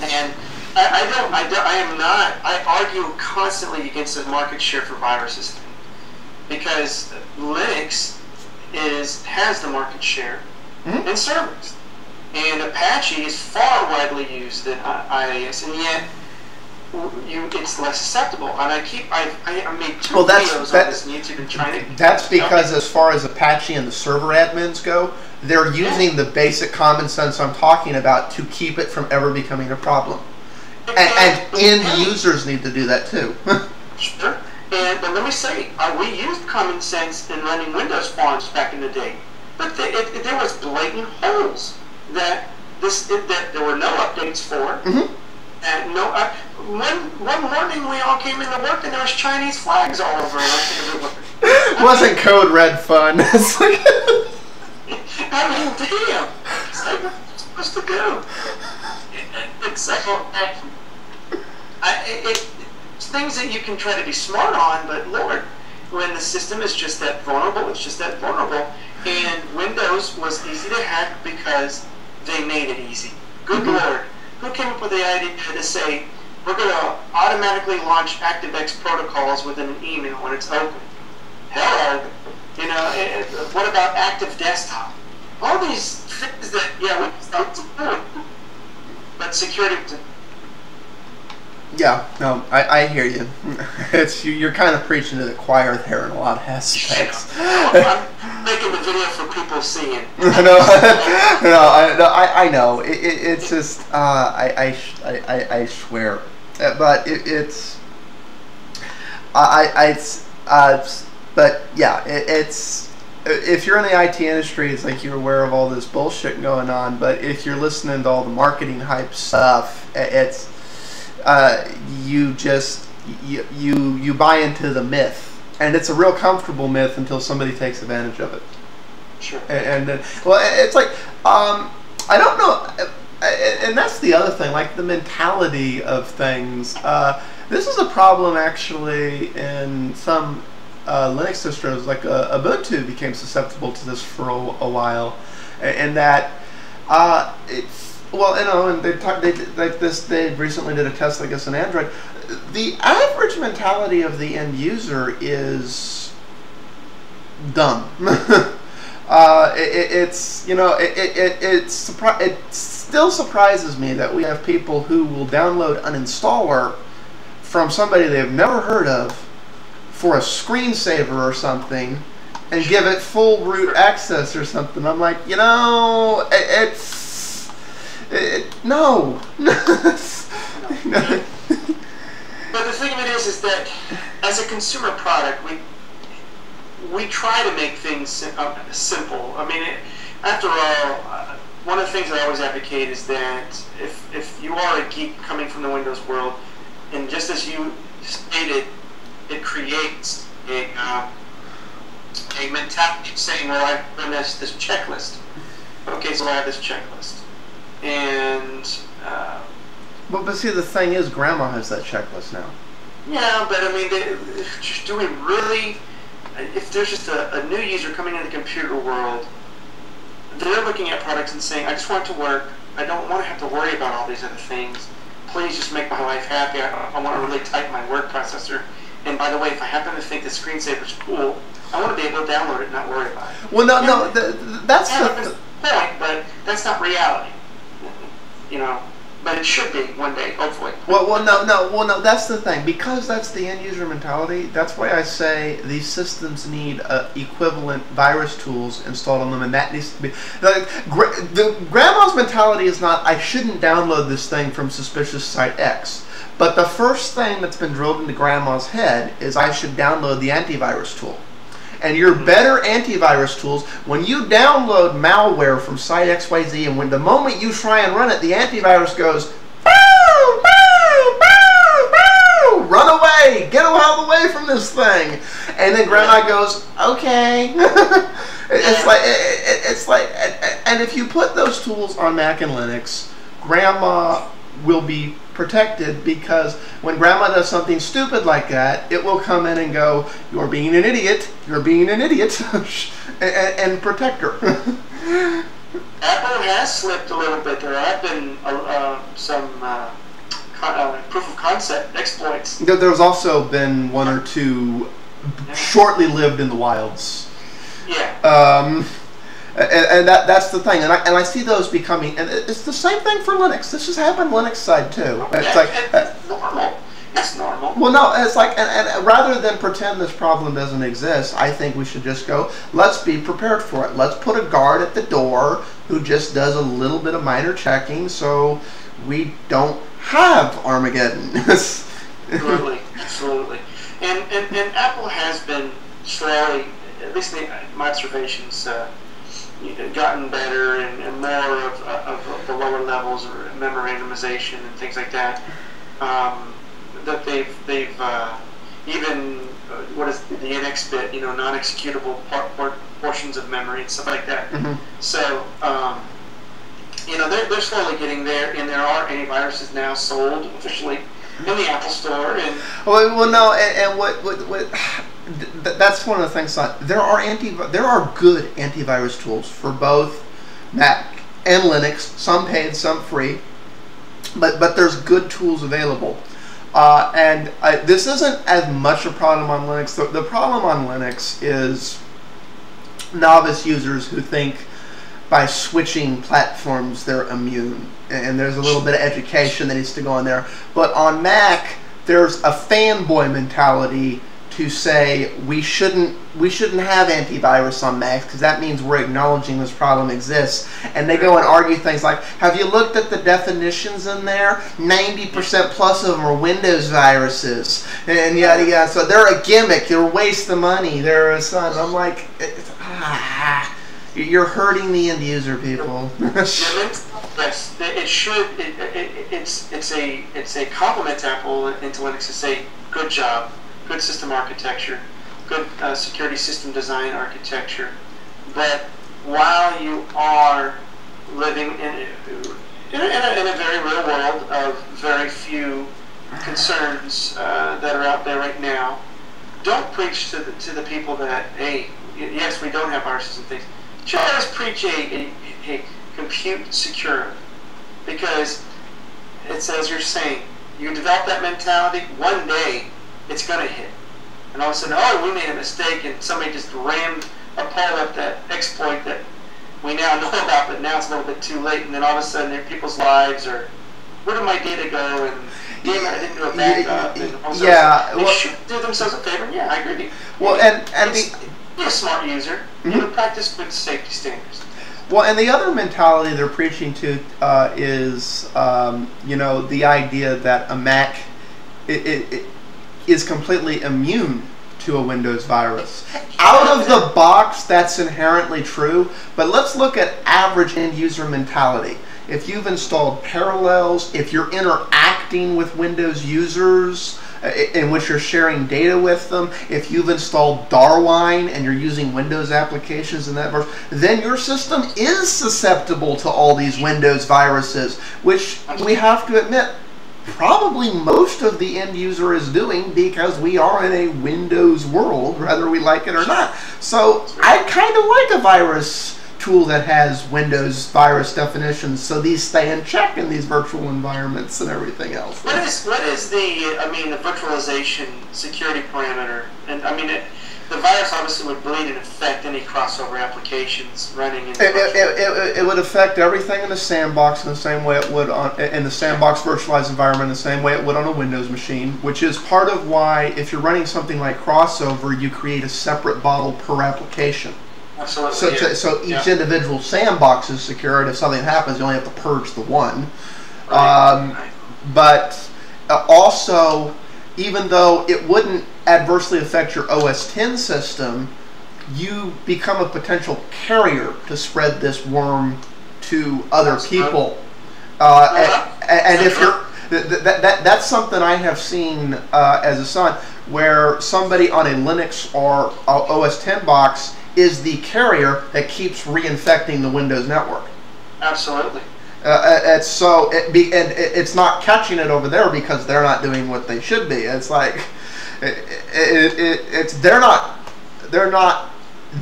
And I am not. I argue constantly against the market share for viruses, because Linux has the market share in servers, and Apache is far widely used than IIS, and yet it's less acceptable. And I made two videos on this on YouTube and trying to. That's because as far as Apache and the server admins go, they're using the basic common sense I'm talking about to keep it from ever becoming a problem. And end users need to do that too. Sure. But let me say, we used common sense in running Windows farms back in the day, but there was blatant holes that there were no updates for. And one morning we all came into work and there was Chinese flags all over everywhere. Wasn't code red fun? It's like I mean, damn. It's like, what am I supposed to do? It's things that you can try to be smart on, but Lord, when the system is just that vulnerable, it's just that vulnerable. And Windows was easy to hack because they made it easy. Good Lord. Who came up with the idea to say, we're going to automatically launch ActiveX protocols within an email when it's open? Hello. You know, what about Active Desktop? All these things that, yeah, we support. But security... Yeah, no, I hear you. You're kind of preaching to the choir there in a lot of aspects. I'm making the video for people seeing. I know. It's just I swear, but but yeah, it's if you're in the IT industry, it's like you're aware of all this bullshit going on. But if you're listening to all the marketing hype stuff, it's you buy into the myth, and it's a real comfortable myth until somebody takes advantage of it. Sure. And well, it's like I don't know, and that's the other thing, like the mentality of things. This is a problem actually in some Linux distros, like Ubuntu became susceptible to this for a while, and that it's. Well, you know, and they recently did a test, I guess, on Android. The average mentality of the end user is dumb. It still surprises me that we have people who will download an installer from somebody they've never heard of for a screensaver or something and give it full root access or something. I'm like, you know, no. But the thing of it is that as a consumer product, we try to make things simple. I mean, after all, one of the things I always advocate is that if you are a geek coming from the Windows world, and just as you stated, it creates a mentality of saying, well, I've done this checklist. Okay, so I have this checklist. And but see, the thing is, Grandma has that checklist now. Yeah, but I mean, do we really? If there's just a new user coming into the computer world, they're looking at products and saying, "I just want it to work. I don't want to have to worry about all these other things. Please just make my life happy. I want to really type my word processor. And by the way, if I happen to think the screensaver's cool, I want to be able to download it and not worry about it." Well, no, that's the point, but that's not reality. You know, but it should be one day, hopefully. Well, no. That's the thing, because that's the end user mentality. That's why I say these systems need equivalent virus tools installed on them, and that needs to be. The grandma's mentality is not, I shouldn't download this thing from suspicious site X. But the first thing that's been drilled into grandma's head is I should download the antivirus tool. And your better antivirus tools, when you download malware from site XYZ, and when the moment you try and run it, the antivirus goes, bow, bow, bow, bow, run away, get the hell away from this thing. And then grandma goes, okay. It's like, and if you put those tools on Mac and Linux, grandma will be protected, because when grandma does something stupid like that, it will come in and go, you're being an idiot, and protect her. Apple has slipped a little bit. There have been some proof of concept exploits. There's also been one or two shortly lived in the wilds. Yeah. And that's the thing, and I see those becoming, and it's the same thing for Linux. This has happened Linux side too. It's like it's normal. It's normal. Well, no, it's like, and rather than pretend this problem doesn't exist, I think we should just go, let's be prepared for it. Let's put a guard at the door who just does a little bit of minor checking, so we don't have Armageddon. Absolutely, absolutely. And Apple has been slowly, at least my observations, gotten better and more of the lower levels of memory randomization and things like that. That they've even what is the NX bit, non-executable portions of memory and stuff like that. Mm-hmm. So they're slowly getting there, and there are antiviruses now sold officially in the Apple Store. And well, no, and what that's one of the things. There are good antivirus tools for both Mac and Linux. Some paid, some free, but there's good tools available. And this isn't as much a problem on Linux. The problem on Linux is novice users who think by switching platforms they're immune. And there's a little bit of education that needs to go in there. But on Mac, there's a fanboy mentality to say we shouldn't have antivirus on Mac because that means we're acknowledging this problem exists. And they go and argue things like, have you looked at the definitions in there? 90% plus of them are Windows viruses. And yada yada. So they're a gimmick. They're a waste of money. They're a son. I'm like, you're hurting the end user, people. Yes, it should. It's a compliment to Apple and to Linux to say good job. Good system architecture, good security system design architecture. But while you are living in a very real world of very few concerns that are out there right now, don't preach to the people that, hey, yes, we don't have viruses and things. Just preach a compute secure, because it's as you're saying, you develop that mentality, one day it's going to hit. And all of a sudden, oh, we made a mistake and somebody just rammed or pulled up that exploit that we now know about, but now it's a little bit too late. And then all of a sudden, people's lives are, where did my data go? And damn it, I didn't do a backup. And also, they should do themselves a favor. Yeah, I agree with you. Well, be a smart user. Mm-hmm. Practice good safety standards. Well, and the other mentality they're preaching to is, the idea that a Mac is completely immune to a Windows virus. Out of the box, that's inherently true, but let's look at average end user mentality. If you've installed Parallels, if you're interacting with Windows users in which you're sharing data with them, if you've installed Darwin and you're using Windows applications in that version, then your system is susceptible to all these Windows viruses, which we have to admit probably most of the end user is doing because we are in a Windows world, whether we like it or not. So I kind of like a virus tool that has Windows virus definitions, so these stay in check in these virtual environments and everything else. What is the virtualization security parameter? And the virus obviously would bleed and affect any crossover applications running in it would affect everything in the sandbox in the same way it would in the sandbox virtualized environment, the same way it would on a Windows machine, which is part of why if you're running something like crossover, you create a separate bottle per application. Absolutely. So each individual sandbox is secured. If something happens, you only have to purge the one. Right. But also, even though it wouldn't adversely affect your OS X system, you become a potential carrier to spread this worm to other people. And if you're that's something I have seen as a son, where somebody on a Linux or OS X box is the carrier that keeps reinfecting the Windows network. Absolutely. It's not catching it over there because they're not doing what they should be. It's like they're not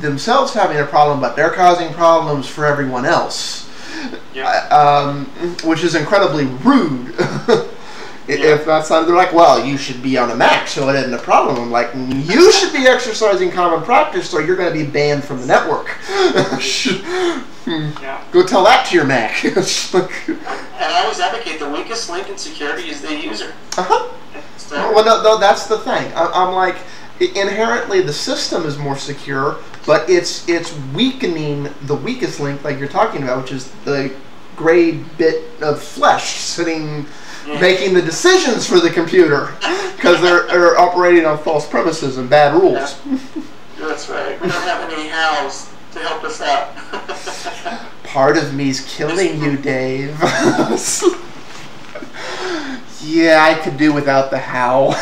themselves having a problem, but they're causing problems for everyone else. Yeah. Which is incredibly rude. If that's something, they're like, well, you should be on a Mac, so it isn't a problem. I'm like, you should be exercising common practice, or you're going to be banned from the network. Go tell that to your Mac. And I always advocate the weakest link in security is the user. Well, no, that's the thing. I'm like, inherently the system is more secure, but it's weakening the weakest link, like you're talking about, which is the gray bit of flesh sitting, making the decisions for the computer, because they're operating on false premises and bad rules. Yeah. That's right. We don't have any hows to help us out. Part of me's killing you, Dave. Yeah, I could do without the how.